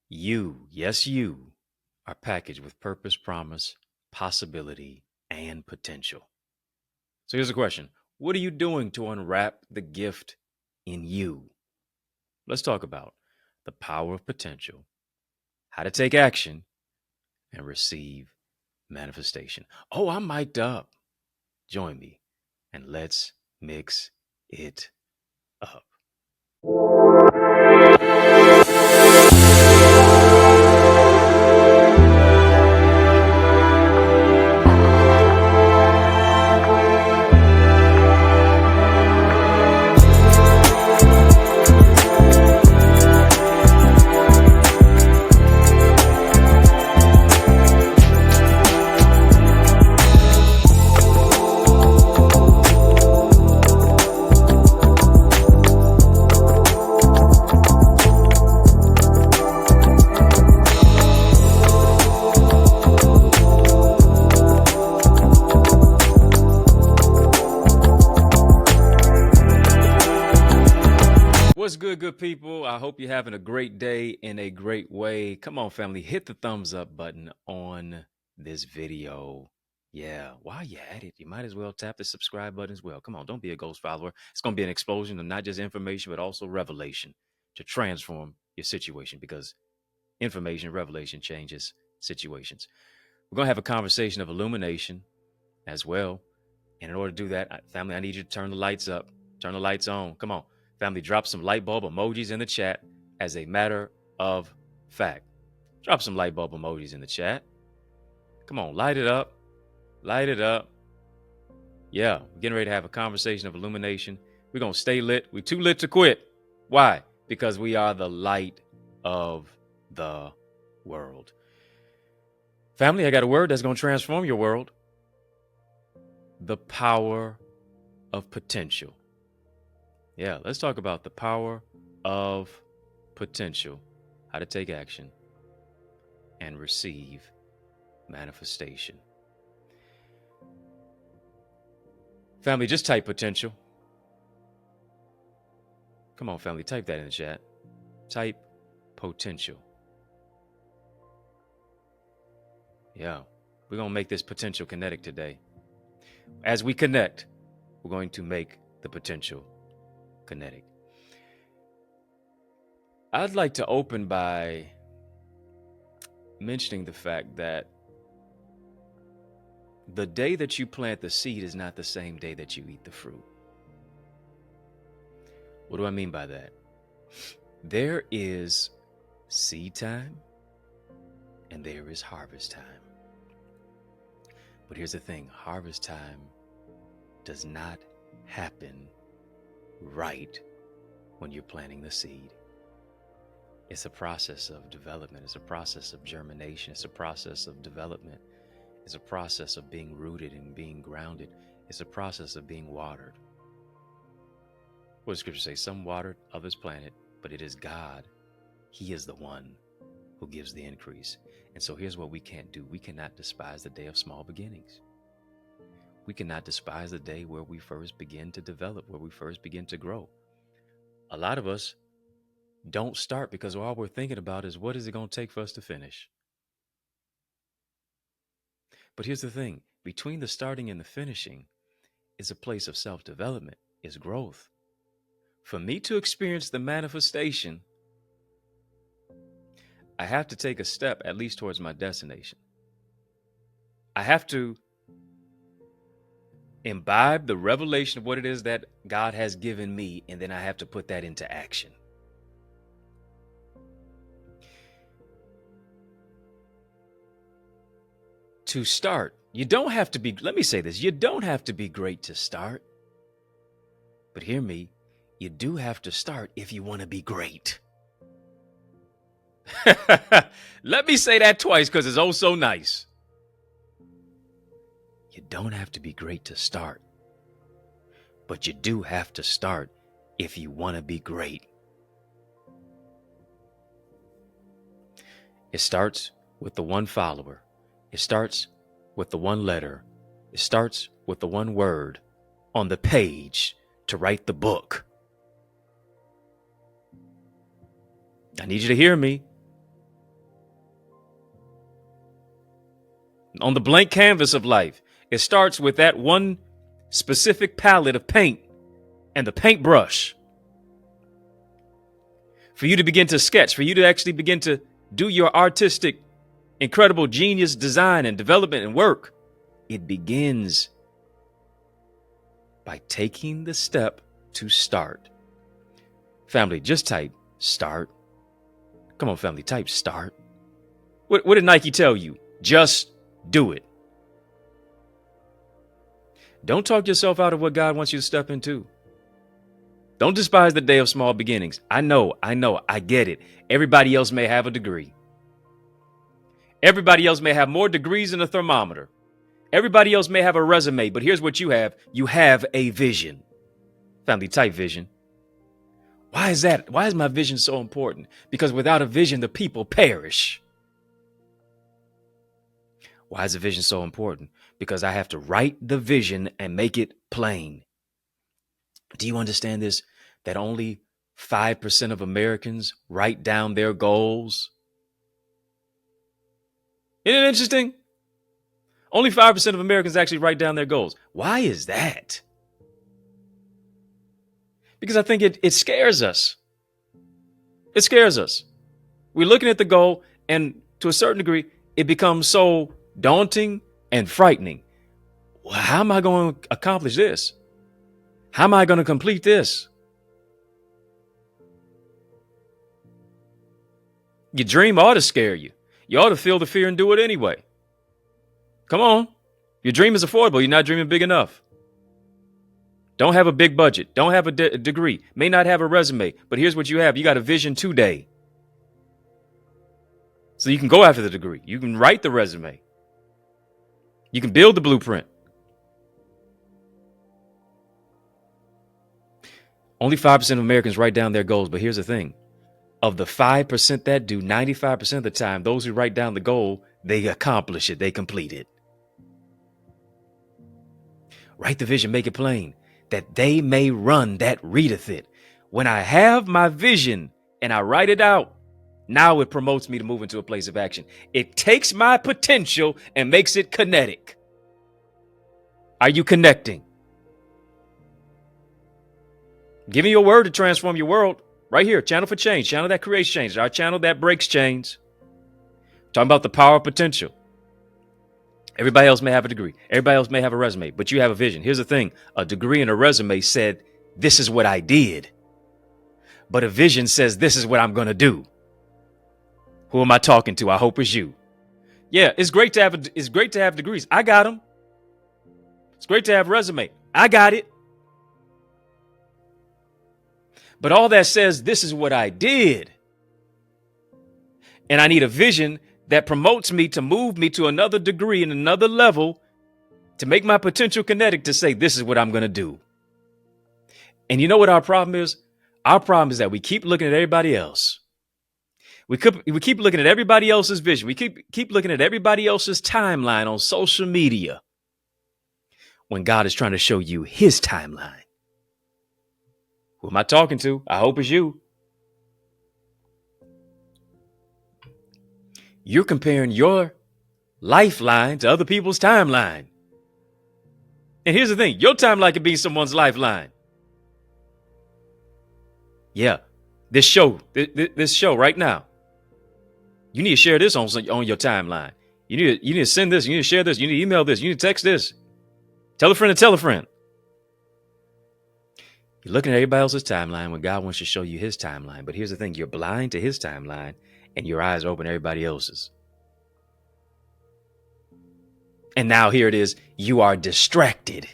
You, yes, you, are packaged with purpose, promise, possibility, and potential. So here's a question. What are you doing to unwrap the gift in you? Let's talk about the power of potential, how to take action, and receive manifestation. Oh, I'm mic'd up. Join me and let's mix it up. What's good, good people? I hope you're having a great day in a great way. Come on, family, hit the thumbs up button on this video. Yeah, while you're at it, you might as well tap the subscribe button as well. Come on, don't be a ghost follower. It's going to be an explosion of not just information, but also revelation to transform your situation because information, revelation changes situations. We're going to have a conversation of illumination as well. And in order to do that, family, I need you to turn the lights up, turn the lights on. Come on. Family, drop some light bulb emojis in the chat as a matter of fact. Drop some light bulb emojis in the chat. Come on, light it up. Light it up. Yeah, we're getting ready to have a conversation of illumination. We're going to stay lit. We're too lit to quit. Why? Because we are the light of the world. Family, I got a word that's going to transform your world. The power of potential. Yeah, let's talk about the power of potential, how to take action and receive manifestation. Family, just type potential. Come on, family, type that in the chat. Type potential. Yeah, we're going to make this potential kinetic today. As we connect, we're going to make the potential kinetic. I'd like to open by mentioning the fact that the day that you plant the seed is not the same day that you eat the fruit. What do I mean by that? There is seed time and there is harvest time. But here's the thing, harvest time does not happen right when you're planting the seed. It's a process of development. It's a process of germination. It's a process of development. It's a process of being rooted and being grounded. It's a process of being watered. What does Scripture say? Some watered, others planted, but it is God. He is the one who gives the increase. And so here's what we can't do. We cannot despise the day of small beginnings. We cannot despise the day where we first begin to develop, where we first begin to grow. A lot of us don't start because all we're thinking about is what is it going to take for us to finish? But here's the thing. Between the starting and the finishing is a place of self-development, is growth. For me to experience the manifestation, I have to take a step at least towards my destination. I have to imbibe the revelation of what it is that God has given me, and then I have to put that into action. To start, you don't have to be, let me say this, you don't have to be great to start. But hear me, you do have to start if you want to be great. Let me say that twice because it's oh so nice. You don't have to be great to start, but you do have to start if you want to be great. It starts with the one follower. It starts with the one letter. It starts with the one word on the page to write the book. I need you to hear me. on the blank canvas of life. It starts with that one specific palette of paint and the paintbrush. For you to begin to sketch, for you to actually begin to do your artistic, incredible genius design and development and work, it begins by taking the step to start. Family, just type start. Come on, family, type start. What did Nike tell you? Just do it. Don't talk yourself out of what God wants you to step into. Don't despise the day of small beginnings. I know, I get it. Everybody else may have a degree. Everybody else may have more degrees than a thermometer. Everybody else may have a resume, but here's what you have. You have a vision. Family, type vision. Why is that? Why is my vision so important? Because without a vision, the people perish. Why is the vision so important? Because I have to write the vision and make it plain. Do you understand this? That only 5% of Americans write down their goals. Isn't it interesting? Only 5% of Americans actually write down their goals. Why is that? Because I think it scares us. It scares us. We're looking at the goal, and to a certain degree, it becomes so daunting and frightening. Well, how am I going to accomplish this? How am I going to complete this? Your dream ought to scare you. You ought to feel the fear and do it anyway. Come on. Your dream is affordable. You're not dreaming big enough. Don't have a big budget. Don't have a degree. May not have a resume. But here's what you have. You got a vision today. So you can go after the degree. You can write the resume. You can build the blueprint. Only 5% of Americans write down their goals. But here's the thing. Of the 5% that do, 95% of the time, those who write down the goal, they accomplish it. They complete it. Write the vision, make it plain, that they may run that readeth it. When I have my vision and I write it out, now it promotes me to move into a place of action. It takes my potential and makes it kinetic. Are you connecting? Giving you a word to transform your world. Right here, channel for change, channel that creates change, our channel that breaks chains. Talking about the power of potential. Everybody else may have a degree. Everybody else may have a resume, but you have a vision. Here's the thing. A degree and a resume said, this is what I did. But a vision says, this is what I'm going to do. Who am I talking to? I hope it's you. Yeah, it's great to have degrees. I got them. It's great to have a resume. I got it. But all that says, this is what I did. And I need a vision that promotes me to move me to another degree and another level to make my potential kinetic to say, this is what I'm going to do. And you know what our problem is? Our problem is that we keep looking at everybody else. We keep looking at everybody else's vision. We keep looking at everybody else's timeline on social media when God is trying to show you his timeline. Who am I talking to? I hope it's you. You're comparing your lifeline to other people's timeline. And here's the thing. Your timeline could be someone's lifeline. Yeah. This show right now. You need to share this on your timeline. You need to send this. You need to share this. You need to email this. You need to text this. Tell a friend to tell a friend. You're looking at everybody else's timeline when God wants to show you his timeline. But here's the thing. You're blind to his timeline and your eyes open to everybody else's. And now here it is. You are distracted.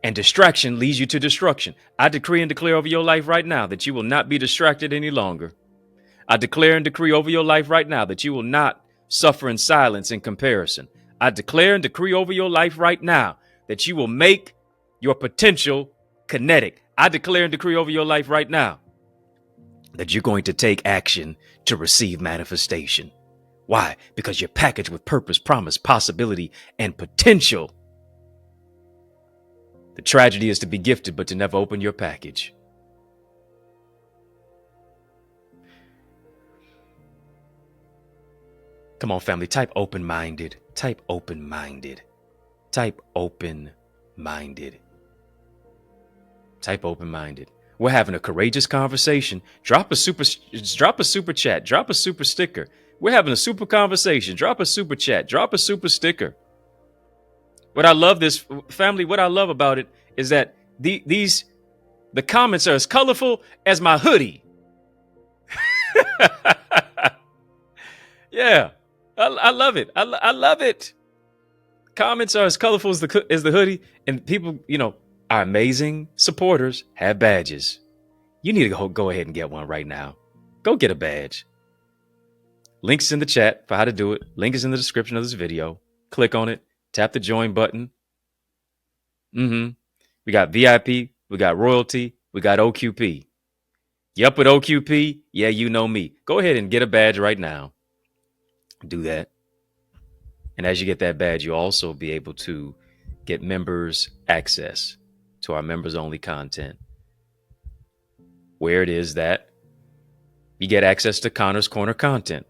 And distraction leads you to destruction. I decree and declare over your life right now that you will not be distracted any longer. I declare and decree over your life right now that you will not suffer in silence in comparison. I declare and decree over your life right now that you will make your potential kinetic. I declare and decree over your life right now that you're going to take action to receive manifestation. Why? Because you're packaged with purpose, promise, possibility, and potential. The tragedy is to be gifted, but to never open your package. Come on, family. Type open-minded. Type open-minded. Type open-minded. Type open-minded. We're having a courageous conversation. Drop a super chat. Drop a super sticker. We're having a super conversation. Drop a super chat. Drop a super sticker. What I love this family, what I love about it is that the comments are as colorful as my hoodie. Yeah, I love it. I love it. Comments are as colorful as the hoodie, and people, our amazing supporters have badges. You need to go ahead and get one right now. Go get a badge. Links in the chat for how to do it. Link is in the description of this video. Click on it. Tap the join button. We got VIP. We got royalty. We got OQP. You up with OQP? Yeah, you know me. Go ahead and get a badge right now. Do that. And as you get that badge, you'll also be able to get members access to our members only content, where it is that you get access to Connor's Corner content,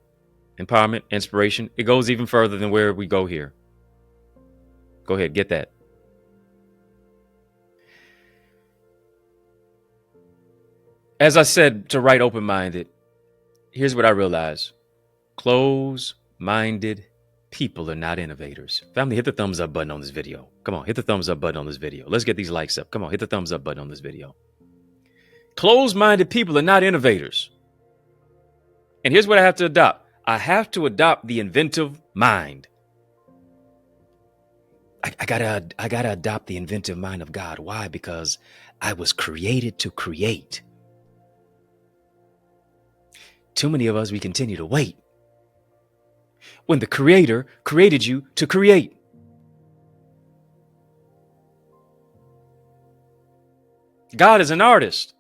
empowerment, inspiration. It goes even further than where we go here. Go ahead, get that. As I said, to write open-minded, here's what I realized. Close-minded people are not innovators. Family, hit the thumbs up button on this video. Come on, hit the thumbs up button on this video. Let's get these likes up. Come on, hit the thumbs up button on this video. Closed-minded people are not innovators. And here's what I have to adopt. I have to adopt the inventive mind. I gotta adopt the inventive mind of God. Why? Because I was created to create. Too many of us, we continue to wait when the Creator created you to create. God is an artist.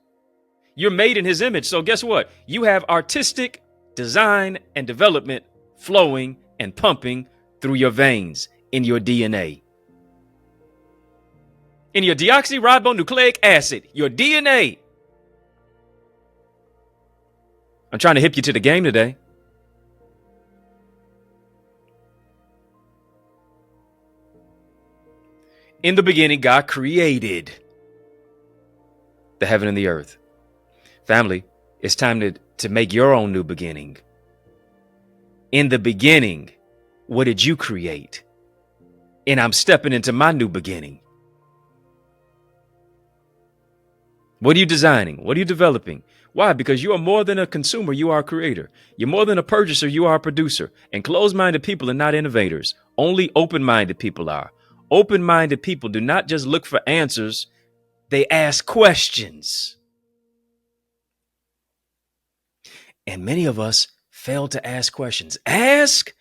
You're made in his image. So guess what? You have artistic design and development flowing and pumping through your veins, in your DNA. In your deoxyribonucleic acid, your DNA. I'm trying to hip you to the game today. In the beginning, God created the heaven and the earth. Family, it's time to make your own new beginning. In the beginning, what did you create? And I'm stepping into my new beginning. What are you designing? What are you developing? Why? Because you are more than a consumer, you are a creator. You're more than a purchaser, you are a producer. And closed-minded people are not innovators. Only open-minded people are. Open-minded people do not just look for answers, they ask questions. And many of us fail to ask questions. Ask,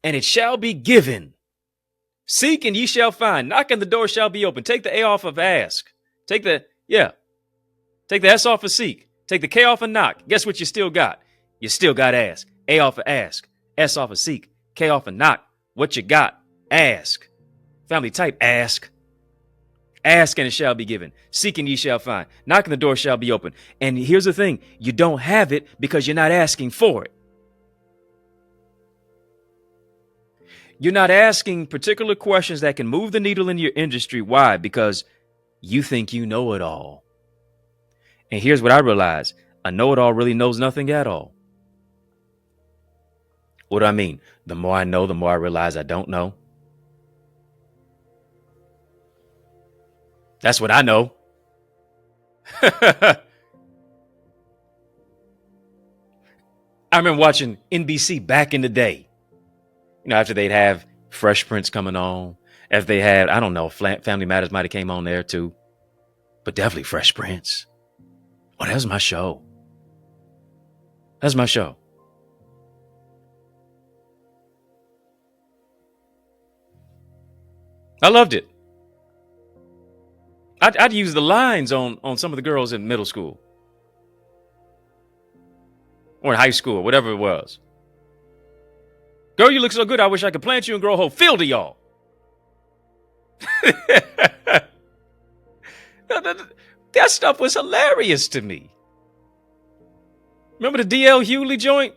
and it shall be given. Seek, and ye shall find. Knock, and the door shall be open. Take the A off of ask. Take the S off of seek. Take the K off of knock. Guess what you still got? You still got ask. A off of ask. S off of seek. K off of knock. What you got? Ask. Family, type ask. Ask and it shall be given. Seek and ye shall find. Knock and the door shall be open. And here's the thing. You don't have it because you're not asking for it. You're not asking particular questions that can move the needle in your industry. Why? Because you think you know it all. And here's what I realize. A know-it-all really knows nothing at all. What do I mean? The more I know, the more I realize I don't know. That's what I know. I remember watching NBC back in the day. After they'd have Fresh Prince coming on. After they had, I don't know, Family Matters might have came on there too. But definitely Fresh Prince. Oh, that was my show. That's my show. I loved it. I'd use the lines on some of the girls in middle school. Or in high school, whatever it was. Girl, you look so good, I wish I could plant you and grow a whole field of y'all. That stuff was hilarious to me. Remember the D.L. Hughley joint?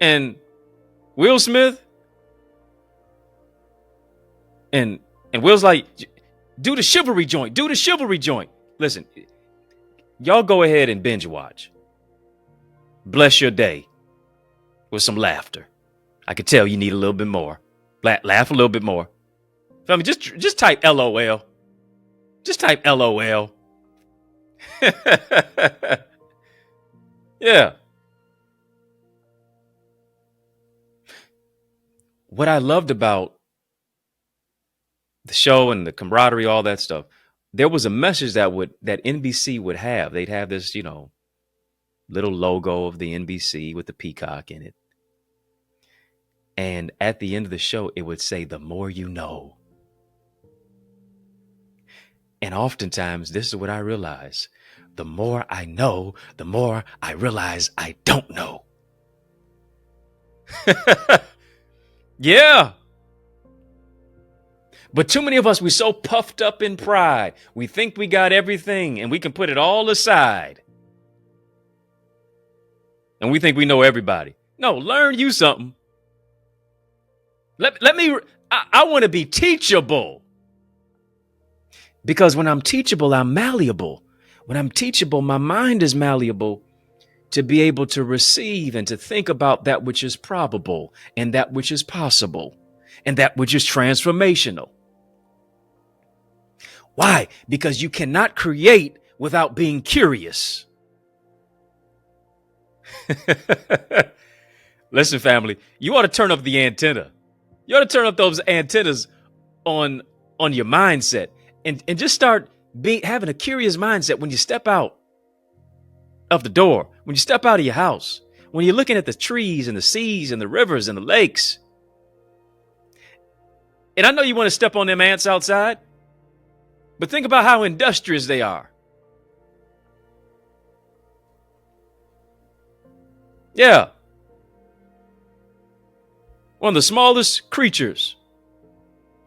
And Will Smith. And Will's like, do the chivalry joint. Do the chivalry joint. Listen, y'all go ahead and binge watch. Bless your day with some laughter. I could tell you need a little bit more. Laugh a little bit more. I mean, just type LOL. Just type LOL. Yeah. What I loved about the show and the camaraderie, all that stuff, there was a message that NBC would have. They'd have this, little logo of the NBC with the peacock in it. And at the end of the show, it would say, the more you know. And oftentimes, this is what I realize. The more I know, the more I realize I don't know. Yeah. But too many of us, we're so puffed up in pride. We think we got everything and we can put it all aside. And we think we know everybody. No, learn you something. I want to be teachable. Because when I'm teachable, I'm malleable. When I'm teachable, my mind is malleable to be able to receive and to think about that which is probable and that which is possible and that which is transformational. Why? Because you cannot create without being curious. Listen, family, you ought to turn up the antenna. You ought to turn up those antennas on your mindset and just start having a curious mindset when you step out of the door, when you step out of your house, when you're looking at the trees and the seas and the rivers and the lakes. And I know you want to step on them ants outside, but think about how industrious they are. Yeah. One of the smallest creatures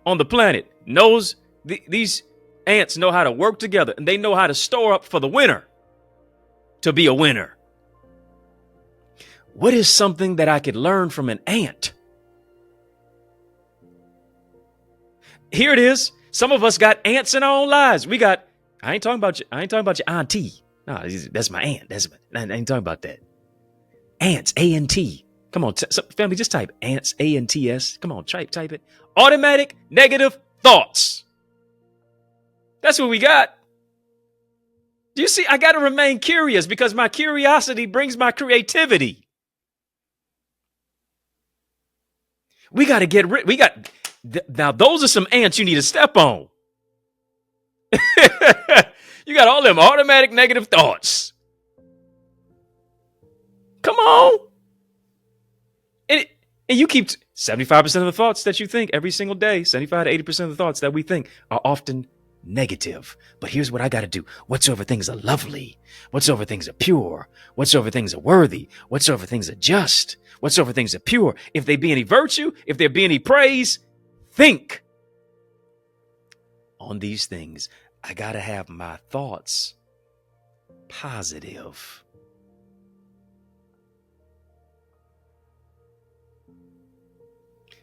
on the planet knows these ants know how to work together and they know how to store up for the winter to be a winner. What is something that I could learn from an ant? Here it is. Some of us got ants in our own lives. I ain't talking about your auntie. No, that's my aunt. I ain't talking about that. Ants, A-N-T. Come on, family, just type ants, A-N-T-S. Come on, type it. Automatic negative thoughts. That's what we got. Do you see? I got to remain curious because my curiosity brings my creativity. We got to get rid. Now, those are some ants you need to step on. You got all them automatic negative thoughts. Come on. And you keep 75% of the thoughts that you think every single day, 75 to 80% of the thoughts that we think are often negative. But here's what I got to do. Whatsoever things are lovely, whatsoever things are pure, whatsoever things are worthy, whatsoever things are just, whatsoever things are pure, if there be any virtue, if there be any praise, think on these things. I got to have my thoughts positive.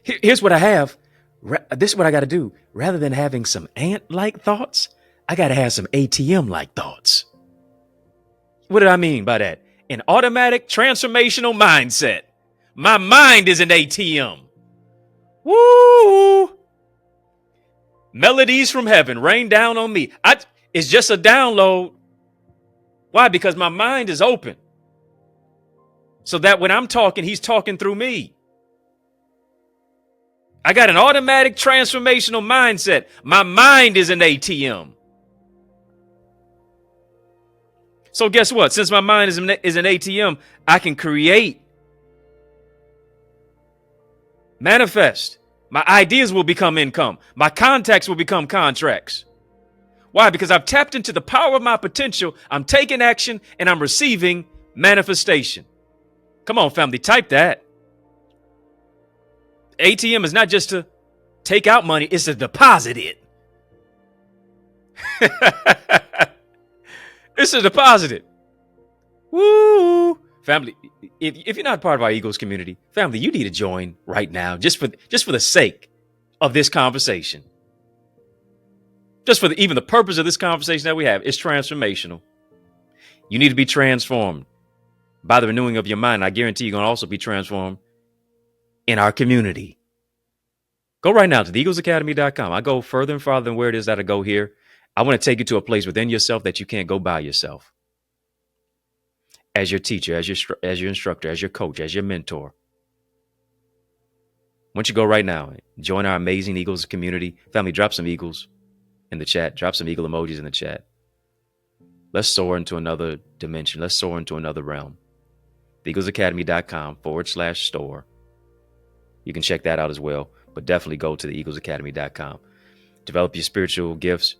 Here's what I have. This is what I got to do. Rather than having some ant-like thoughts, I got to have some ATM-like thoughts. What did I mean by that? An automatic transformational mindset. My mind is an ATM. Woo! Melodies from heaven rain down on me. It's just a download. Why? Because my mind is open. So that when I'm talking, he's talking through me. I got an automatic transformational mindset. My mind is an ATM. So guess what? Since my mind is an ATM, I can create, manifest. My ideas will become income. My contacts will become contracts. Why? Because I've tapped into the power of my potential. I'm taking action and I'm receiving manifestation. Come on, family, type that. ATM is not just to take out money, it's to deposit it. It's to deposit it. Woo! Family, if you're not part of our Eagles community, family, you need to join right now, just for the sake of this conversation. Just for even the purpose of this conversation that we have, it's transformational. You need to be transformed by the renewing of your mind. I guarantee you're going to also be transformed in our community. Go right now to theeaglesacademy.com. I go further and farther than where it is that I go here. I want to take you to a place within yourself that you can't go by yourself. As your teacher, as your instructor, as your coach, as your mentor. Once you go right now, join our amazing Eagles community. Family, drop some Eagles in the chat. Drop some Eagle emojis in the chat. Let's soar into another dimension. Let's soar into another realm. theeaglesacademy.com/store. You can check that out as well, but definitely go to theeaglesacademy.com. Develop your spiritual gifts,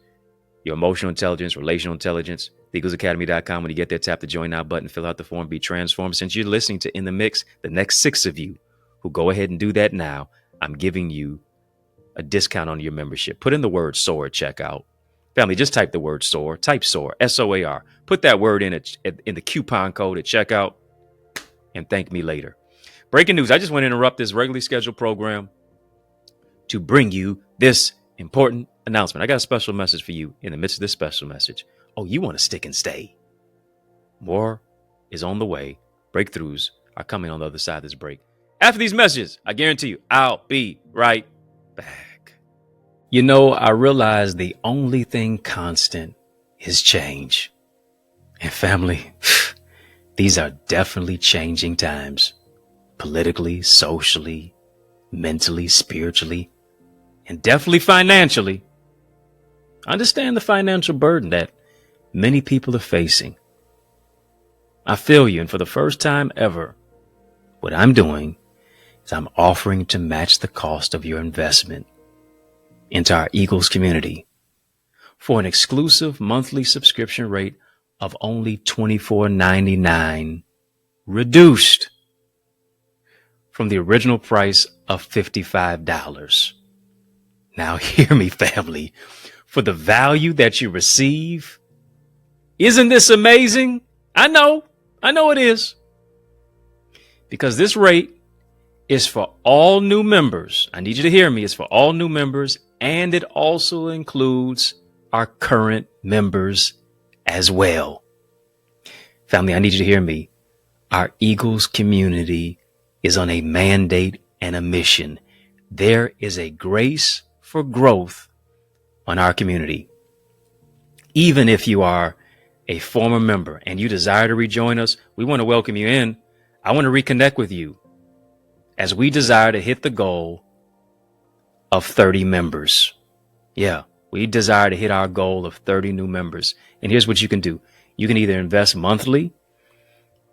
your emotional intelligence, relational intelligence. theeaglesacademy.com. When you get there, tap the join now button, fill out the form, be transformed. Since you're listening to In the Mix, the next 6 of you who go ahead and do that now, I'm giving you a discount on your membership. Put in the word SOAR at checkout. Family, just type the word SOAR. Type SOAR, SOAR. Put that word in the coupon code at checkout and thank me later. Breaking news. I just want to interrupt this regularly scheduled program to bring you this important announcement. I got a special message for you in the midst of this special message. Oh, you want to stick and stay. More is on the way. Breakthroughs are coming on the other side of this break. After these messages, I guarantee you, I'll be right back. You know, I realize the only thing constant is change. And family, these are definitely changing times. Politically, socially, mentally, spiritually, and definitely financially. I understand the financial burden that many people are facing. I feel you, and for the first time ever, what I'm doing is I'm offering to match the cost of your investment into our Eagles community for an exclusive monthly subscription rate of only $24.99, reduced from the original price of $55. Now hear me, family. For the value that you receive, isn't this amazing? I know it is. Because this rate is for all new members. I need you to hear me. It's for all new members, and it also includes our current members as well. Family, I need you to hear me. Our Eagles community is on a mandate and a mission. There is a grace for growth on our community. Even if you are a former member and you desire to rejoin us, we want to welcome you in. I want to reconnect with you as we desire to hit the goal of 30 members. Yeah, we desire to hit our goal of 30 new members. And here's what you can do. You can either invest monthly,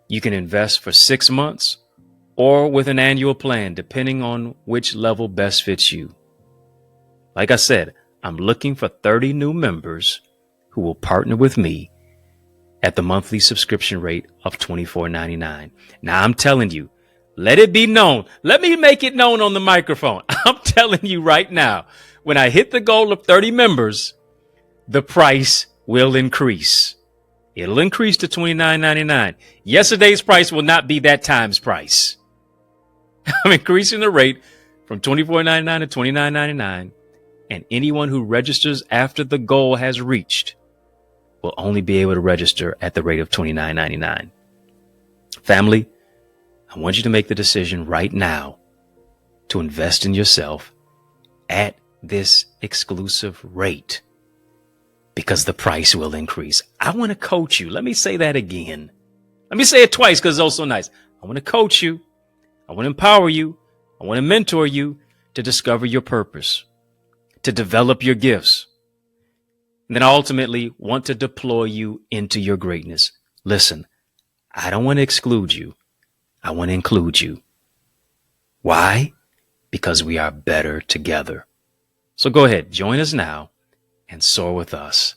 you can invest for 6 months, or with an annual plan, depending on which level best fits you. Like I said, I'm looking for 30 new members who will partner with me at the monthly subscription rate of $24.99. Now, I'm telling you, let it be known. Let me make it known on the microphone. I'm telling you right now, when I hit the goal of 30 members, the price will increase. It'll increase to $29.99. Yesterday's price will not be that time's price. I'm increasing the rate from $24.99 to $29.99. And anyone who registers after the goal has reached will only be able to register at the rate of $29.99. Family, I want you to make the decision right now to invest in yourself at this exclusive rate, because the price will increase. I want to coach you. Let me say that again. Let me say it twice because it's also nice. I want to coach you. I want to empower you. I want to mentor you to discover your purpose, to develop your gifts, and then ultimately want to deploy you into your greatness. Listen, I don't want to exclude you. I want to include you. Why? Because we are better together. So go ahead, join us now and soar with us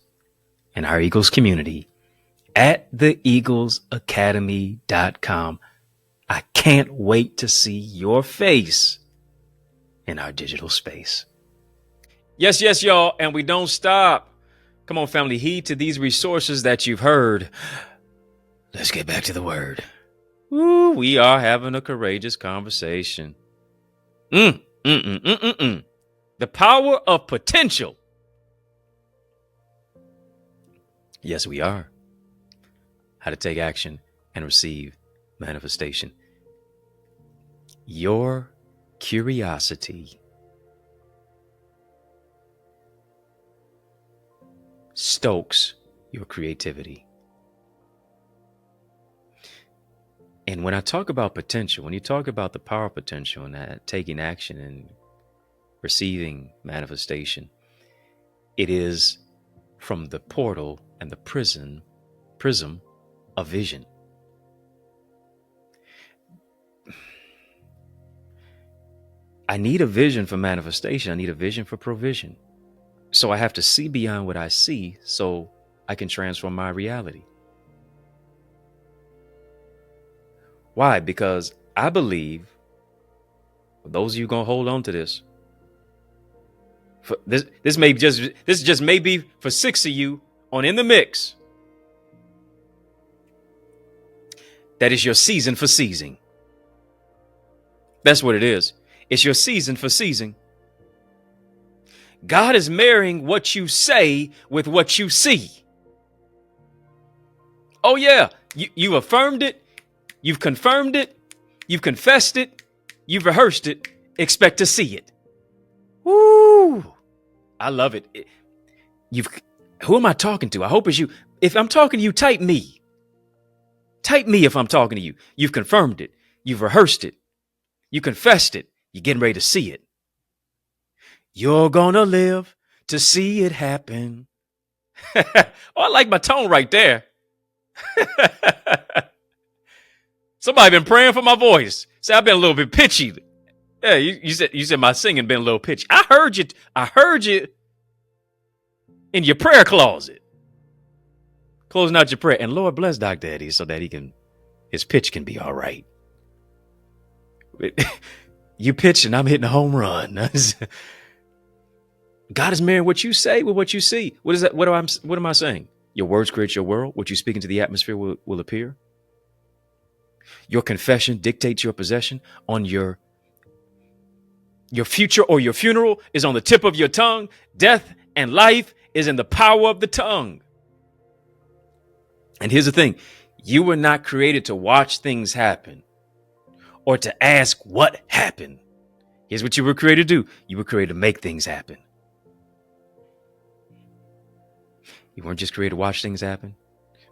in our Eagles community at theeaglesacademy.com. I can't wait to see your face in our digital space. Yes, y'all. And we don't stop. Come on, family, heed to these resources that you've heard. Let's get back to the word. Ooh, we are having a courageous conversation. Mm, mm, mm, mm, mm, mm. The power of potential. Yes, we are. How to take action and receive manifestation. Your curiosity stokes your creativity. And when I talk about potential, when you talk about the power of potential and taking action and receiving manifestation, it is from the portal and the prism of vision. I need a vision for manifestation. I need a vision for provision. So I have to see beyond what I see so I can transform my reality. Why? Because I believe, for those of you going to hold on to this, for this just may be for 6 of you on In the Mix. That is your season for seizing. That's what it is. It's your season for seizing. God is marrying what you say with what you see. Oh yeah, you affirmed it, you've confirmed it, you've confessed it, you've rehearsed it, expect to see it. Woo! I love it. Who am I talking to? I hope it's you. If I'm talking to you, type me. Type me if I'm talking to you. You've confirmed it, you've rehearsed it, you confessed it, you're getting ready to see it. You're gonna live to see it happen. Oh, I like my tone right there. Somebody been praying for my voice. Say I've been a little bit pitchy. Yeah, you said my singing been a little pitchy. I heard you in your prayer closet. Closing out your prayer. And Lord bless Dr. Eddie so that his pitch can be all right. You pitch and I'm hitting a home run. God is marrying what you say with what you see. What is that? What am I saying? Your words create your world. What you speak into the atmosphere will appear. Your confession dictates your possession. On your future or your funeral is on the tip of your tongue. Death and life is in the power of the tongue. And here's the thing. You were not created to watch things happen or to ask what happened. Here's what you were created to do. You were created to make things happen. You weren't just created to watch things happen.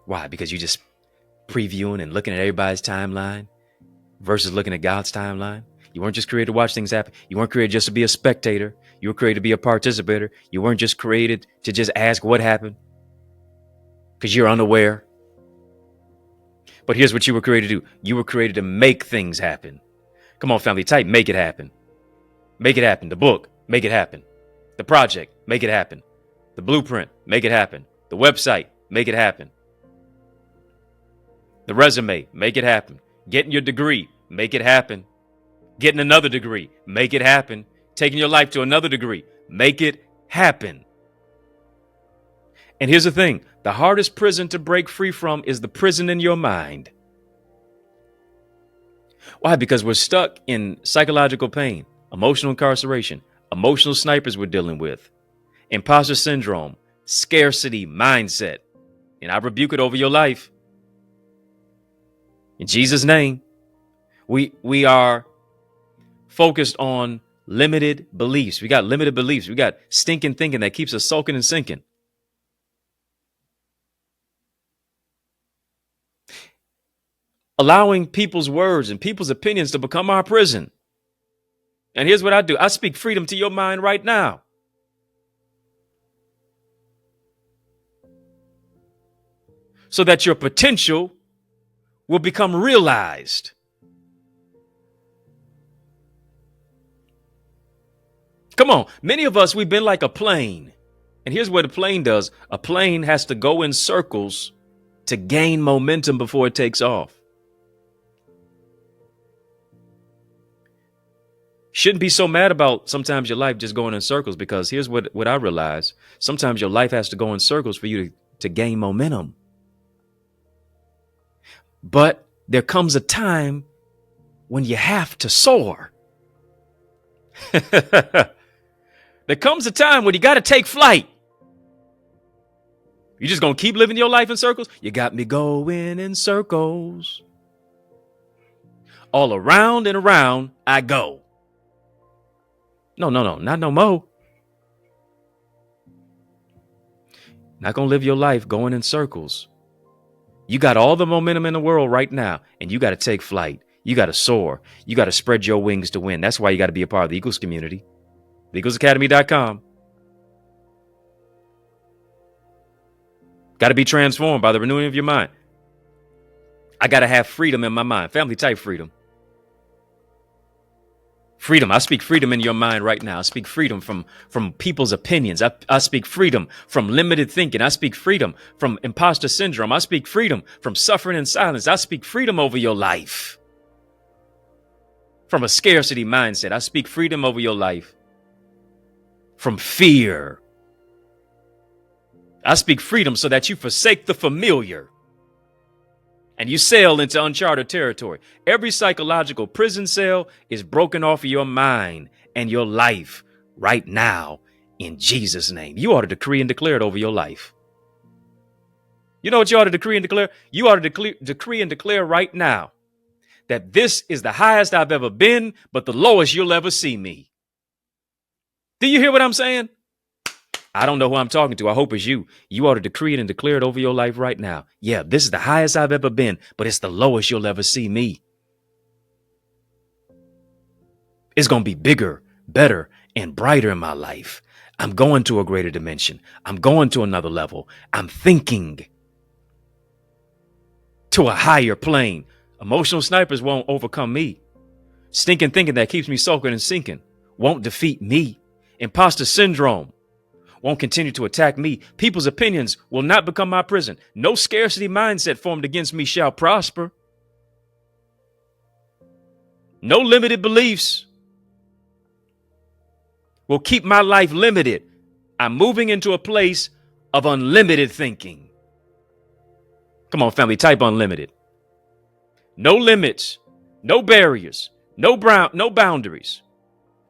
Why? Because you just previewing and looking at everybody's timeline versus looking at God's timeline. You weren't just created to watch things happen. You weren't created just to be a spectator. You were created to be a participator. You weren't just created to just ask what happened because you're unaware. But here's what you were created to do. You were created to make things happen. Come on, family, type, make it happen. Make it happen. The book, make it happen. The project, make it happen. The blueprint, make it happen. The website, make it happen. The resume, make it happen. Getting your degree, make it happen. Getting another degree, make it happen. Taking your life to another degree, make it happen. And here's the thing. The hardest prison to break free from is the prison in your mind. Why? Because we're stuck in psychological pain, emotional incarceration, emotional snipers we're dealing with, imposter syndrome, scarcity mindset. And I rebuke it over your life. In Jesus' name, we are focused on limited beliefs. We got limited beliefs. We got stinking thinking that keeps us sulking and sinking. Allowing people's words and people's opinions to become our prison. And here's what I do. I speak freedom to your mind right now. So that your potential will become realized. Come on. Many of us, we've been like a plane. And here's what a plane does. A plane has to go in circles to gain momentum before it takes off. Shouldn't be so mad about sometimes your life just going in circles, because here's what I realize. Sometimes your life has to go in circles for you to gain momentum. But there comes a time when you have to soar. There comes a time when you got to take flight. You just going to keep living your life in circles? You got me going in circles. All around and around I go. No, not no more. Not going to live your life going in circles. You got all the momentum in the world right now, and you got to take flight. You got to soar. You got to spread your wings to win. That's why you got to be a part of the Eagles community. TheEaglesAcademy.com. Got to be transformed by the renewing of your mind. I got to have freedom in my mind. Family type freedom. Freedom. I speak freedom in your mind right now. I speak freedom from people's opinions. I speak freedom from limited thinking. I speak freedom from imposter syndrome. I speak freedom from suffering in silence. I speak freedom over your life. From a scarcity mindset. I speak freedom over your life. From fear. I speak freedom so that you forsake the familiar and you sail into uncharted territory. Every psychological prison cell is broken off of your mind and your life right now in Jesus' name. You ought to decree and declare it over your life. You know what you ought to decree and declare? You ought to decree and declare right now that this is the highest I've ever been, but the lowest you'll ever see me. Do you hear what I'm saying? I don't know who I'm talking to. I hope it's you. You ought to decree it and declare it over your life right now. Yeah, this is the highest I've ever been, but it's the lowest you'll ever see me. It's going to be bigger, better, and brighter in my life. I'm going to a greater dimension. I'm going to another level. I'm thinking to a higher plane. Emotional snipers won't overcome me. Stinking thinking that keeps me soaking and sinking won't defeat me. Imposter syndrome won't continue to attack me. People's opinions will not become my prison. No scarcity mindset formed against me shall prosper. No limited beliefs will keep my life limited. I'm moving into a place of unlimited thinking. Come on, family, type unlimited. No limits, no barriers, no boundaries.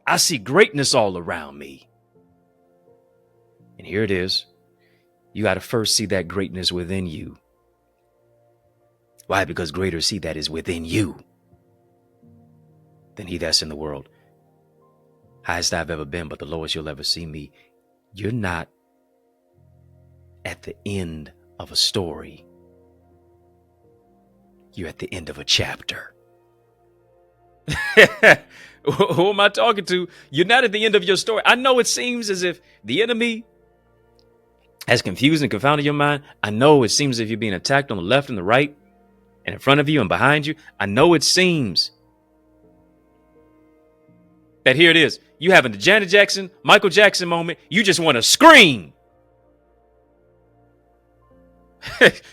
I see greatness all around me. And here it is. You got to first see that greatness within you. Why? Because greater is he that is within you than he that's in the world. Highest I've ever been, but the lowest you'll ever see me. You're not at the end of a story. You're at the end of a chapter. Who am I talking to? You're not at the end of your story. I know it seems as if the enemy has confused and confounded your mind. I know it seems as if you're being attacked on the left and the right and in front of you and behind you. I know it seems that here it is. You having the Janet Jackson, Michael Jackson moment. You just want to scream.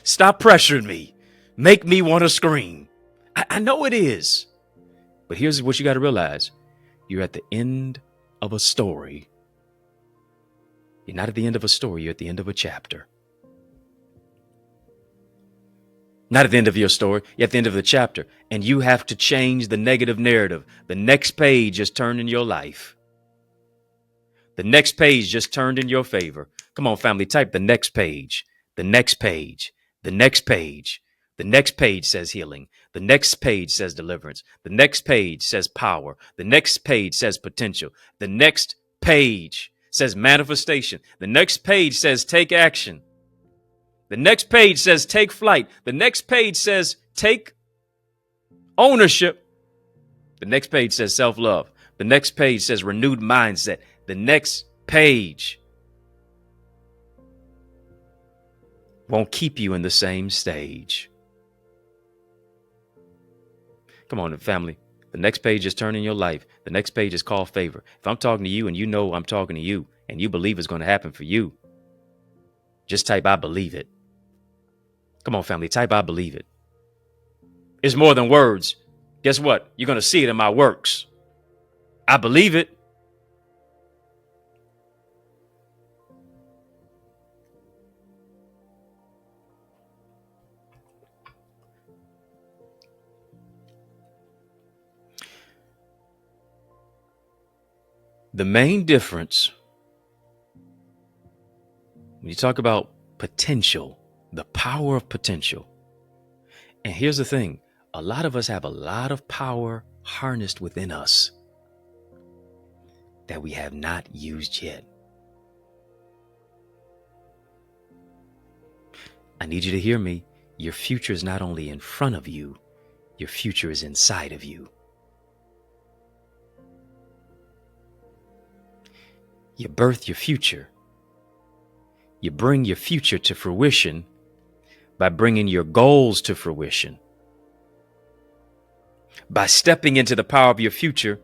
Stop pressuring me. Make me want to scream. I know it is. But here's what you got to realize. You're at the end of a story. You're not at the end of a story. You're at the end of a chapter. Not at the end of your story. You're at the end of the chapter. And you have to change the negative narrative. The next page just turned in your life. The next page just turned in your favor. Come on, family, type the next page. The next page. The next page. The next page says healing. The next page says deliverance. The next page says power. The next page says potential. The next page says manifestation. The next page says take action. The next page says take flight. The next page says take ownership. The next page says self-love. The next page says renewed mindset. The next page won't keep you in the same stage. Come on, family. The next page is turning your life. The next page is called favor. If I'm talking to you and you know I'm talking to you and you believe it's going to happen for you, just type I believe it. Come on, family. Type I believe it. It's more than words. Guess what? You're going to see it in my works. I believe it. The main difference when you talk about potential, the power of potential, and here's the thing, a lot of us have a lot of power harnessed within us that we have not used yet. I need you to hear me. Your future is not only in front of you, your future is inside of you. You birth your future. You bring your future to fruition by bringing your goals to fruition. By stepping into the power of your future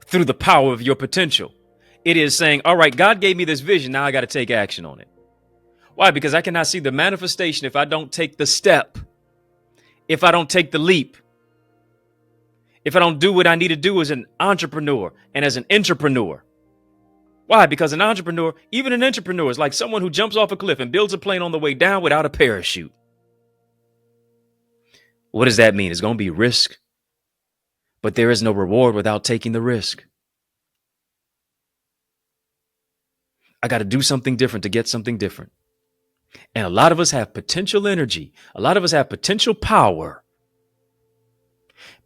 through the power of your potential. It is saying, all right, God gave me this vision. Now I got to take action on it. Why? Because I cannot see the manifestation if I don't take the step, if I don't take the leap, if I don't do what I need to do as an entrepreneur and as an entrepreneur. Why? Because an entrepreneur, even an entrepreneur, is like someone who jumps off a cliff and builds a plane on the way down without a parachute. What does that mean? It's going to be risk, but there is no reward without taking the risk. I got to do something different to get something different. And a lot of us have potential energy. A lot of us have potential power.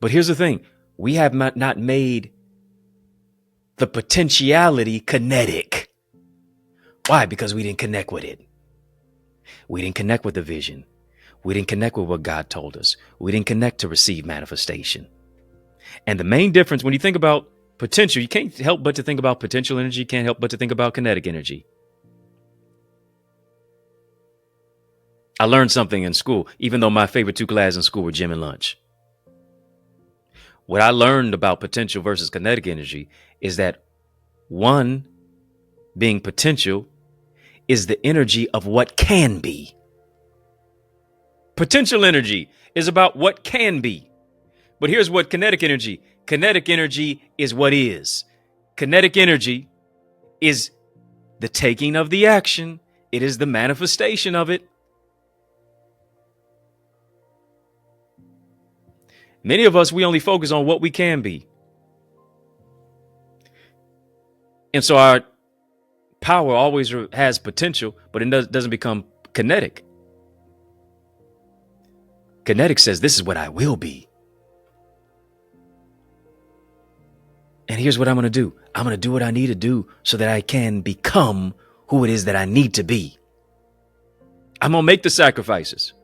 But here's the thing. We have not made the potentiality kinetic. Why? Because we didn't connect with it. We didn't connect with the vision. We didn't connect with what God told us. We didn't connect to receive manifestation. And the main difference when you think about potential, you can't help but to think about potential energy. You can't help but to think about kinetic energy. I learned something in school, even though my favorite two classes in school were gym and lunch. What I learned about potential versus kinetic energy is that one, being potential, is the energy of what can be. Potential energy is about what can be. But here's what kinetic energy is what is. Kinetic energy is the taking of the action. It is the manifestation of it. Many of us, we only focus on what we can be. And so our power always has potential, but it doesn't become kinetic. Kinetic says, this is what I will be. And here's what I'm going to do. I'm going to do what I need to do so that I can become who it is that I need to be. I'm going to make the sacrifices.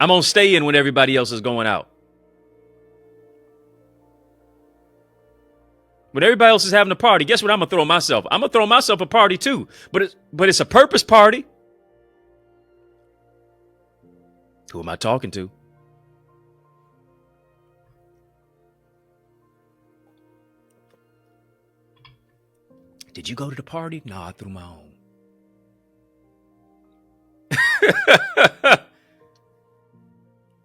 I'm going to stay in when everybody else is going out. When everybody else is having a party, guess what I'm going to throw myself? I'm going to throw myself a party too. But it's a purpose party. Who am I talking to? Did you go to the party? No, I threw my own.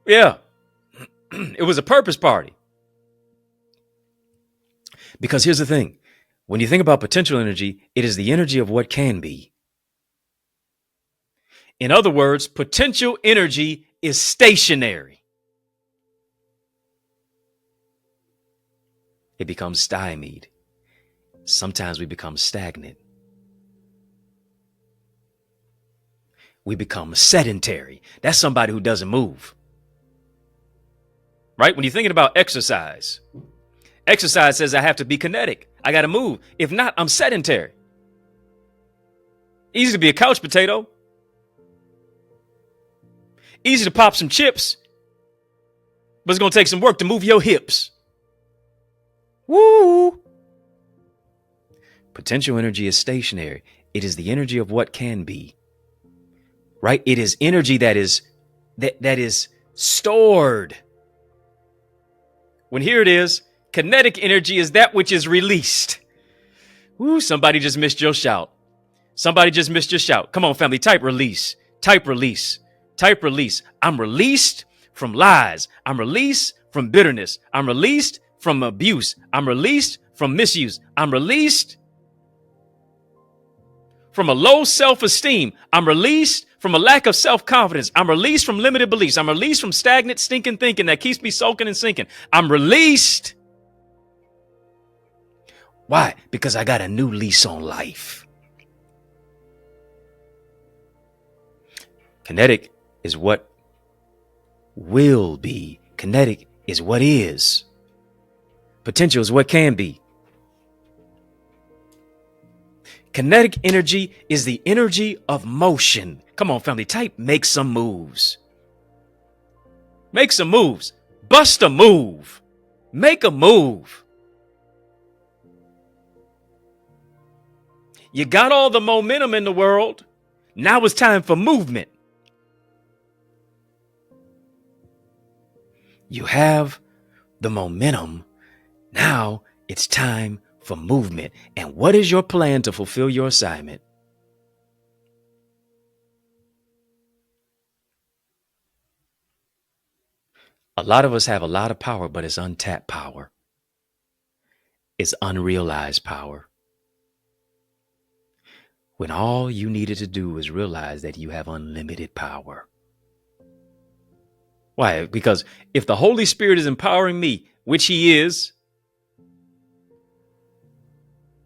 Yeah, it was a purpose party. Because here's the thing. When you think about potential energy, it is the energy of what can be. In other words, potential energy is stationary. It becomes stymied. Sometimes we become stagnant. We become sedentary. That's somebody who doesn't move. Right? When you're thinking about exercise says I have to be kinetic. I got to move. If not, I'm sedentary. Easy to be a couch potato. Easy to pop some chips. But it's going to take some work to move your hips. Woo! Potential energy is stationary. It is the energy of what can be. Right? It is energy that is stored. When here it is, kinetic energy is that which is released. Woo, somebody just missed your shout. Somebody just missed your shout. Come on, family, type release. Type release. Type release. I'm released from lies. I'm released from bitterness. I'm released from abuse. I'm released from misuse. I'm released from a low self-esteem. I'm released from a lack of self-confidence. I'm released from limited beliefs. I'm released from stagnant, stinking thinking that keeps me soaking and sinking. I'm released. Why? Because I got a new lease on life. Kinetic is what will be. Kinetic is what is. Potential is what can be. Kinetic energy is the energy of motion. Come on, family. Type, make some moves. Make some moves. Bust a move. Make a move. You got all the momentum in the world. Now it's time for movement. You have the momentum. Now it's time for movement. And what is your plan to fulfill your assignment? A lot of us have a lot of power, but it's untapped power. It's unrealized power. When all you needed to do was realize that you have unlimited power. Why? Because if the Holy Spirit is empowering me, which he is,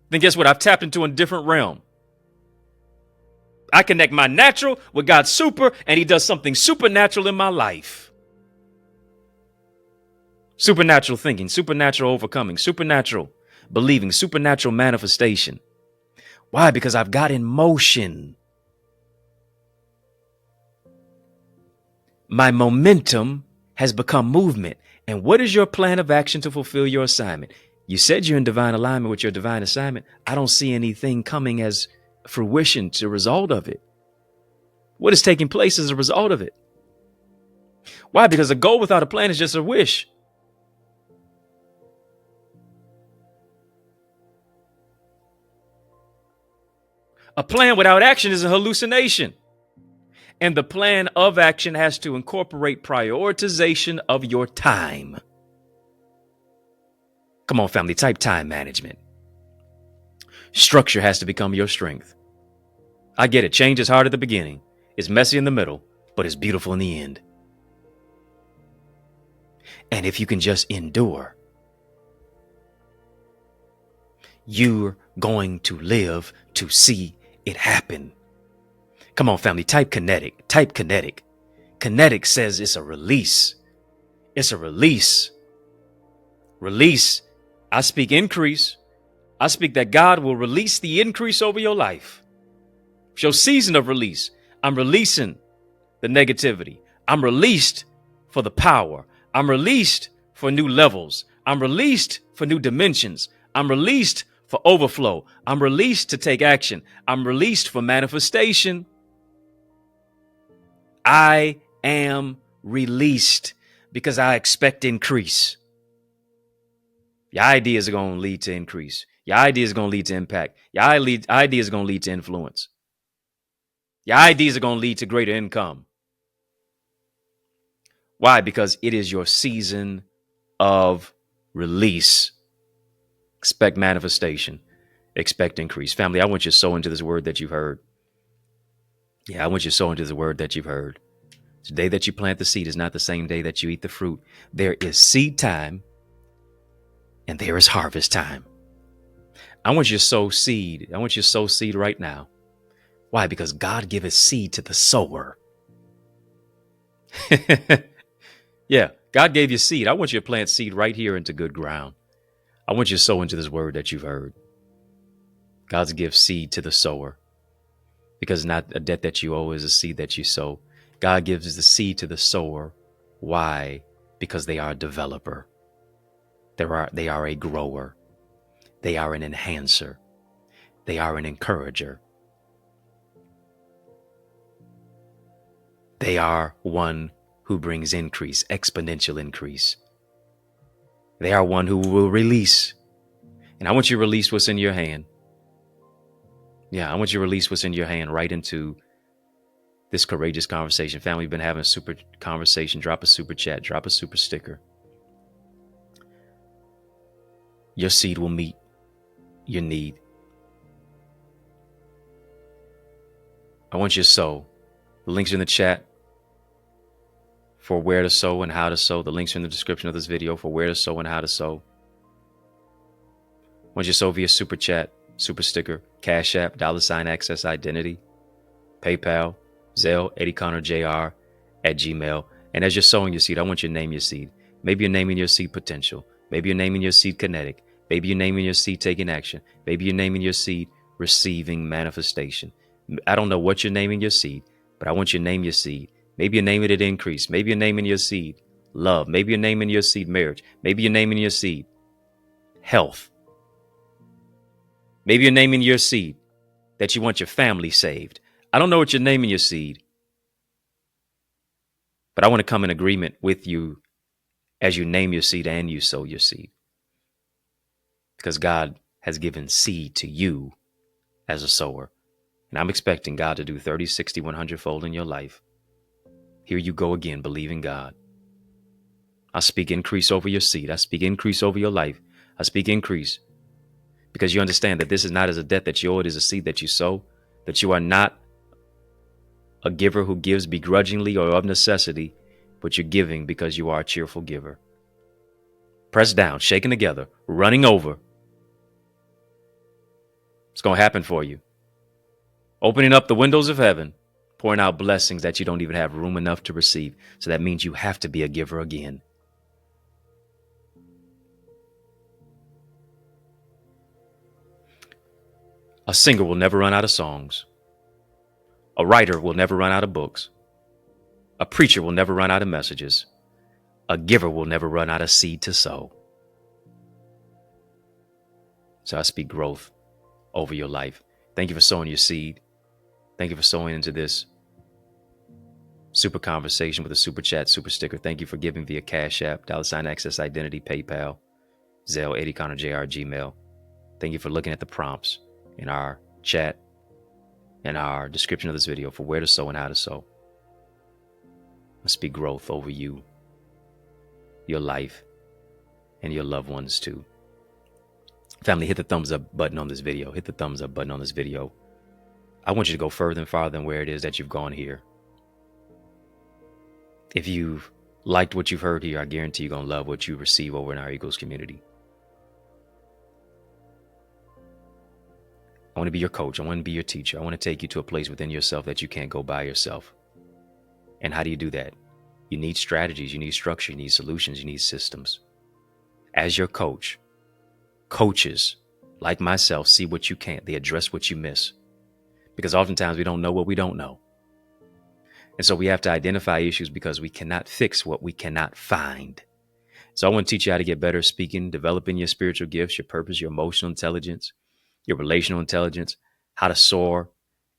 then guess what? I've tapped into a different realm. I connect my natural with God's super, and he does something supernatural in my life. Supernatural thinking, supernatural overcoming, supernatural believing, supernatural manifestation. Why? Because I've got in motion. My momentum has become movement. And what is your plan of action to fulfill your assignment? You said you're in divine alignment with your divine assignment. I don't see anything coming as fruition to the result of it. What is taking place as a result of it? Why? Because a goal without a plan is just a wish. A plan without action is a hallucination. And the plan of action has to incorporate prioritization of your time. Come on, family, type time management. Structure has to become your strength. I get it. Change is hard at the beginning. It's messy in the middle, but it's beautiful in the end. And if you can just endure, you're going to live to see it happen. Come on, family, type kinetic. Type kinetic. Kinetic says it's a release. It's a release. Release. I speak increase. I speak that God will release the increase over your life. It's your season of release. I'm releasing the negativity. I'm released for the power. I'm released for new levels. I'm released for new dimensions. I'm released for overflow. I'm released to take action. I'm released for manifestation. I am released because I expect increase. Your ideas are going to lead to increase. Your ideas are going to lead to impact. Your ideas are going to lead to influence. Your ideas are going to lead to greater income. Why? Because it is your season of release. Expect manifestation. Expect increase. Family, I want you to sow into this word that you've heard. Yeah, I want you to sow into the word that you've heard. The day that you plant the seed is not the same day that you eat the fruit. There is seed time and there is harvest time. I want you to sow seed. I want you to sow seed right now. Why? Because God giveth seed to the sower. Yeah, God gave you seed. I want you to plant seed right here into good ground. I want you to sow into this word that you've heard. God's gives seed to the sower. Because not a debt that you owe is a seed that you sow. God gives the seed to the sower. Why? Because they are a developer. They are a grower. They are an enhancer. They are an encourager. They are one who brings increase, exponential increase. They are one who will release. And I want you to release what's in your hand. Yeah, I want you to release what's in your hand right into this courageous conversation. Family, we've been having a super conversation. Drop a super chat. Drop a super sticker. Your seed will meet your need. I want you to sow The links are in the chat for where to sow and how to sow. The links are in the description of this video for where to sow and how to sow. Once you sow via Super Chat, Super Sticker, Cash App, $Access Identity, PayPal, Zelle, EddieConnorJr @gmail. And as you're sowing your seed, I want you to name your seed. Maybe you're naming your seed potential. Maybe you're naming your seed kinetic. Maybe you're naming your seed taking action. Maybe you're naming your seed receiving manifestation. I don't know what you're naming your seed, but I want you to name your seed. Maybe you're naming it increase. Maybe you're naming your seed love. Maybe you're naming your seed marriage. Maybe you're naming your seed health. Maybe you're naming your seed that you want your family saved. I don't know what you're naming your seed, but I want to come in agreement with you as you name your seed and you sow your seed. Because God has given seed to you as a sower. And I'm expecting God to do 30, 60, 100 fold in your life. Here you go again, believing God. I speak increase over your seed. I speak increase over your life. I speak increase. Because you understand that this is not as a debt that you owe, it is a seed that you sow. That you are not a giver who gives begrudgingly or of necessity, but you're giving because you are a cheerful giver. Pressed down, shaken together, running over. It's going to happen for you. Opening up the windows of heaven, pouring out blessings that you don't even have room enough to receive. So that means you have to be a giver again. A singer will never run out of songs. A writer will never run out of books. A preacher will never run out of messages. A giver will never run out of seed to sow. So I speak growth over your life. Thank you for sowing your seed. Thank you for sowing into this super conversation with a super chat, super sticker. Thank you for giving via Cash App, $Access Identity, PayPal, Zelle, EddieConnorJr, Gmail. Thank you for looking at the prompts in our chat and our description of this video for where to sow and how to sow. I speak growth over you, your life, and your loved ones too. Family, hit the thumbs up button on this video. Hit the thumbs up button on this video. I want you to go further and farther than where it is that you've gone here. If you've liked what you've heard here, I guarantee you're going to love what you receive over in our Eagles community. I want to be your coach. I want to be your teacher. I want to take you to a place within yourself that you can't go by yourself. And how do you do that? You need strategies. You need structure. You need solutions. You need systems. As your coach, coaches like myself see what you can't. They address what you miss. Because oftentimes we don't know what we don't know. And so we have to identify issues because we cannot fix what we cannot find. So I want to teach you how to get better at speaking, developing your spiritual gifts, your purpose, your emotional intelligence, your relational intelligence, how to soar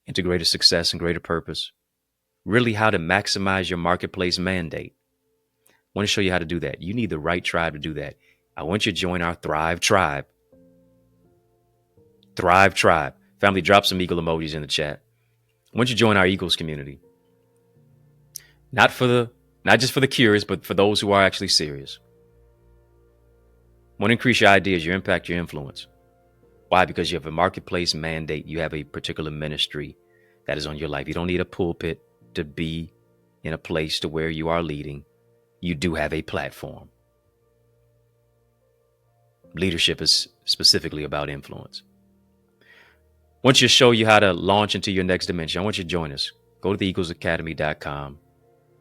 into greater success and greater purpose. Really how to maximize your marketplace mandate. I want to show you how to do that. You need the right tribe to do that. I want you to join our Thrive Tribe. Thrive Tribe. Family, drop some eagle emojis in the chat. I want you to join our Eagles community. Not just for the curious, but for those who are actually serious. I want to increase your ideas, your impact, your influence. Why? Because you have a marketplace mandate. You have a particular ministry that is on your life. You don't need a pulpit to be in a place to where you are leading. You do have a platform. Leadership is specifically about influence. I want you to show you how to launch into your next dimension. I want you to join us. Go to theeaglesacademy.com.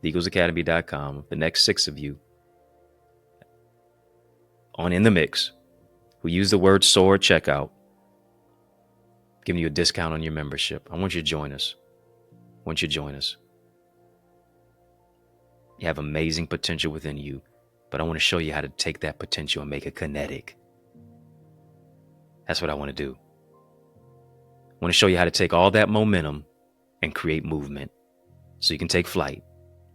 theeaglesacademy.com. The next 6 of you on In the Mix who use the word soar at checkout, giving you a discount on your membership. I want you to join us. I want you to join us. You have amazing potential within you, but I want to show you how to take that potential and make it kinetic. That's what I want to do. I want to show you how to take all that momentum and create movement so you can take flight,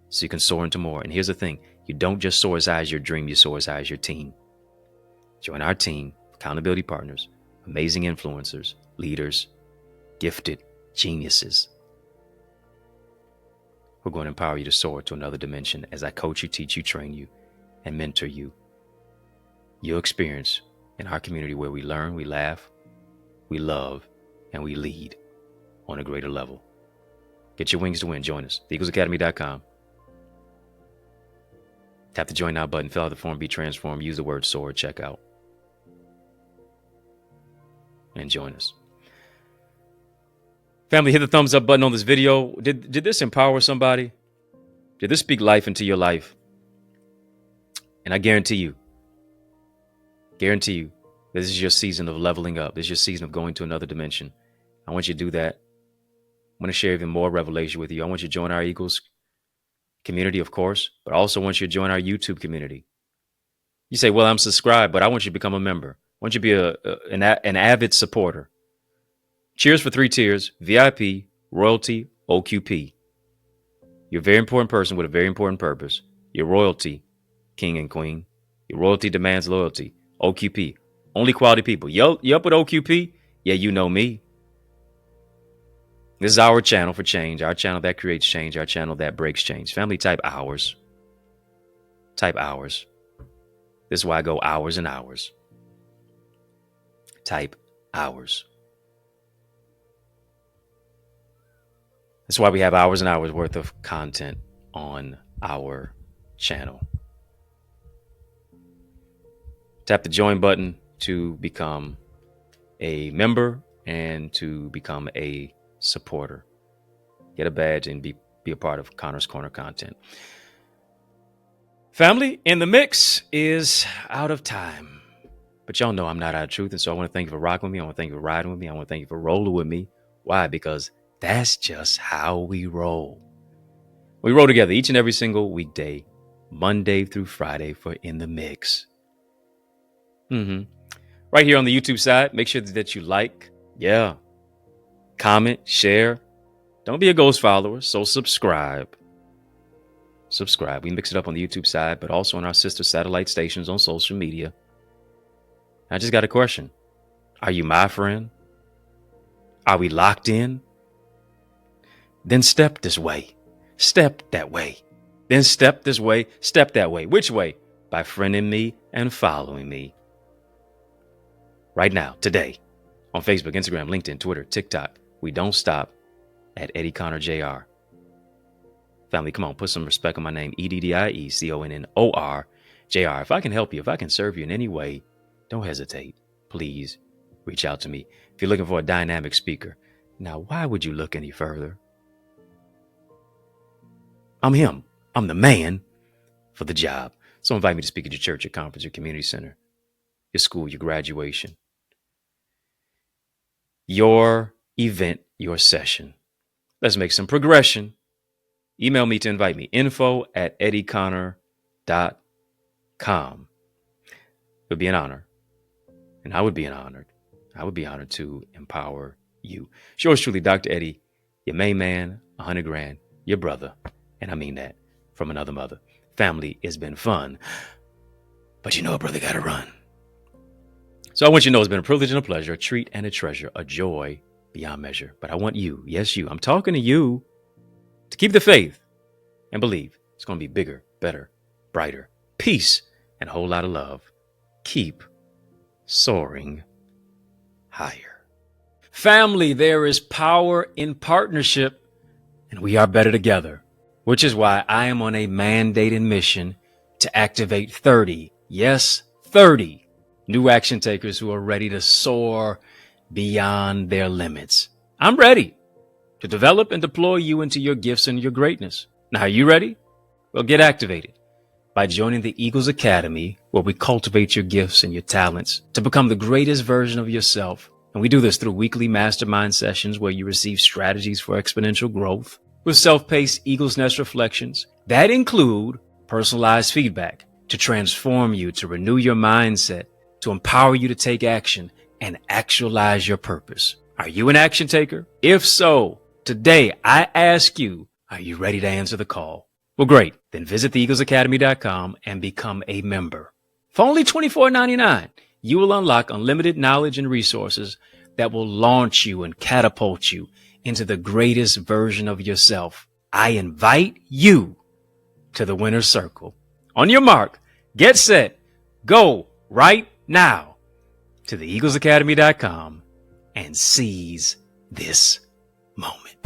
so you can soar into more. And here's the thing. You don't just soar as high as your dream, you soar as high as your team. Join our team, accountability partners, amazing influencers, leaders, gifted geniuses. We're going to empower you to soar to another dimension as I coach you, teach you, train you, and mentor you. You'll experience in our community where we learn, we laugh, we love, and we lead on a greater level. Get your wings to win. Join us. TheEaglesAcademy.com. Tap the join now button. Fill out the form. Be transformed. Use the word sword. Check out. And join us. Family, hit the thumbs up button on this video. Did this empower somebody? Did this speak life into your life? And I guarantee you, this is your season of leveling up. This is your season of going to another dimension. I want you to do that. I want to share even more revelation with you. I want you to join our Eagles community, of course, but I also want you to join our YouTube community. You say, well, I'm subscribed, but I want you to become a member. I want you to be an avid supporter. Cheers for 3 tiers: VIP, royalty, OQP. You're a very important person with a very important purpose. Your royalty, king and queen. Your royalty demands loyalty. OQP, only quality people. You up with OQP? Yeah, you know me. This is our channel for change, our channel that creates change, our channel that breaks change. Family, type hours. Type hours. This is why I go hours and hours. Type hours. That's why we have hours and hours worth of content on our channel. Tap the join button to become a member and to become a supporter. Get a badge and be a part of Connor's Corner content. Family, in the mix is out of time. But y'all know I'm not out of truth. And so I want to thank you for rocking with me. I want to thank you for riding with me. I want to thank you for rolling with me. Why? Because that's just how we roll. We roll together each and every single weekday, Monday through Friday, for In the Mix. Right here on the YouTube side, make sure that you like, comment, share. Don't be a ghost follower, so subscribe. We mix it up on the YouTube side, but also on our sister satellite stations on social media. I just got a question. Are you my friend? Are we locked in? Then step this way. Step that way. Then step this way. Step that way. Which way? By friending me and following me. Right now, today, on Facebook, Instagram, LinkedIn, Twitter, TikTok, we don't stop at EddieConnorJr. Family, come on, put some respect on my name, EddieConnorJr. If I can help you, if I can serve you in any way, don't hesitate. Please reach out to me. If you're looking for a dynamic speaker, now why would you look any further? I'm him. I'm the man for the job. So invite me to speak at your church, your conference, your community center, your school, your graduation, your event, your session. Let's make some progression. Email me to invite me. info@EddieConnor.com. It would be an honor. And I would be honored to empower you. It's yours truly, Dr. Eddie, your main man, 100 grand, your brother. And I mean that from another mother. Family, it's been fun. But you know a brother got to run. So I want you to know it's been a privilege and a pleasure, a treat and a treasure, a joy beyond measure. But I want you, yes, you, I'm talking to you, to keep the faith and believe it's going to be bigger, better, brighter, peace, and a whole lot of love. Keep soaring higher. Family, there is power in partnership, and we are better together, which is why I am on a mandated mission to activate 30, yes, 30 new action takers who are ready to soar beyond their limits. I'm ready to develop and deploy you into your gifts and your greatness. Now, are you ready? Well, get activated by joining the Eagles Academy, where we cultivate your gifts and your talents to become the greatest version of yourself. And we do this through weekly mastermind sessions where you receive strategies for exponential growth with self-paced Eagles Nest reflections that include personalized feedback to transform you, to renew your mindset, to empower you to take action and actualize your purpose. Are you an action taker? If so, today I ask you, are you ready to answer the call? Well, great. Then visit theeaglesacademy.com and become a member. For only $24.99, you will unlock unlimited knowledge and resources that will launch you and catapult you into the greatest version of yourself. I invite you to the winner's circle. On your mark, get set, go right now to theeaglesacademy.com and seize this moment.